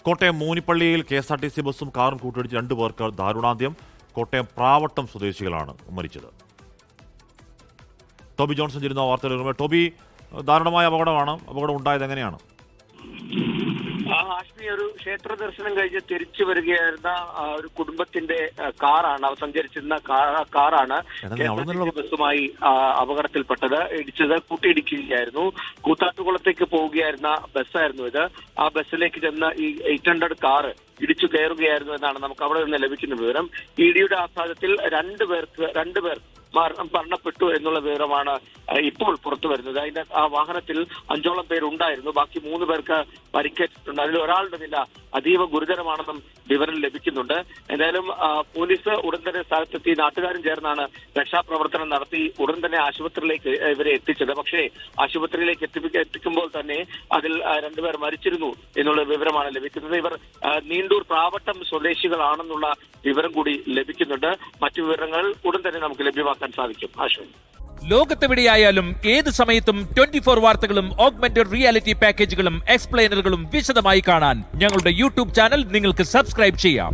Kottayam മൂനിപ്പള്ളിയിൽ KSRTC ബസ്സും കാറും കൂട്ടിയിടിച്ച് 2 പേർക്ക് ദാരുണാന്ത്യം. കോട്ടയം പ്രാവട്ടം സ്വദേശികളാണ് മരിച്ചത്. ടോബി ജോൺസൺ ചേരുന്ന വാർത്തകൾ. ടോബി, ദാരുണമായ അപകടം ഉണ്ടായത് എങ്ങനെയാണ്? ആശ്മി, ഒരു ക്ഷേത്ര ദർശനം കഴിഞ്ഞ് തിരിച്ചു വരികയായിരുന്ന ഒരു കുടുംബത്തിന്റെ കാറാണ്, സഞ്ചരിച്ചിരുന്ന കാറാണ് ബസ്സുമായി അപകടത്തിൽപ്പെട്ടത്. കൂട്ടിയിടിക്കുകയായിരുന്നു. കൂത്താട്ടുകുളത്തേക്ക് പോവുകയായിരുന്ന ബസ്സായിരുന്നു ഇത്. ആ ബസ്സിലേക്ക് ചെന്ന് ഈ 800 കാറ് ഇടിച്ചു കയറുകയായിരുന്നു എന്നാണ് നമുക്ക് അവിടെ നിന്ന് ലഭിക്കുന്ന വിവരം. ഇടിയുടെ ആഘാതത്തിൽ രണ്ടുപേർ മരണപ്പെട്ടു എന്നുള്ള വിവരമാണ് ഇപ്പോൾ പുറത്തു വരുന്നത്. അതിന്റെ ആ വാഹനത്തിൽ 5ഓളം പേരുണ്ടായിരുന്നു. ബാക്കി 3 പേർക്ക് പരിക്കേറ്റിട്ടുണ്ട്. അതിൽ ഒരാളുടെ നില അതീവ ഗുരുതരമാണെന്നും വിവരം ലഭിക്കുന്നുണ്ട്. എന്തായാലും പോലീസ് ഉടൻ തന്നെ സ്ഥലത്തെത്തി നാട്ടുകാരും ചേർന്നാണ് രക്ഷാപ്രവർത്തനം നടത്തി ഉടൻ തന്നെ ആശുപത്രിയിലേക്ക് ഇവരെ എത്തിച്ചത്. പക്ഷേ ആശുപത്രിയിലേക്ക് എത്തിക്കുമ്പോൾ തന്നെ അതിൽ 2 പേർ മരിച്ചിരുന്നു എന്നുള്ള വിവരമാണ് ലഭിക്കുന്നത്. ഇവർ നീണ്ടൂർ പ്രാവട്ടം സ്വദേശികളാണെന്നുള്ള വിവരം കൂടി ലഭിക്കുന്നുണ്ട്. മറ്റു വിവരങ്ങൾ ഉടൻ തന്നെ നമുക്ക് ലഭ്യമാക്കാൻ സാധിക്കും. ആശ്വൻ, ലോകത്തെവിടെയായാലും ഏത് സമയത്തും 24 വാർത്തകളും ഓഗ്മെന്റഡ് റിയാലിറ്റി പാക്കേജുകളും എക്സ്പ്ലെയിനറുകളും വിശദമായി കാണാൻ ഞങ്ങളുടെ യൂട്യൂബ് ചാനൽ നിങ്ങൾക്ക് സബ്സ്ക്രൈബ് ചെയ്യാം.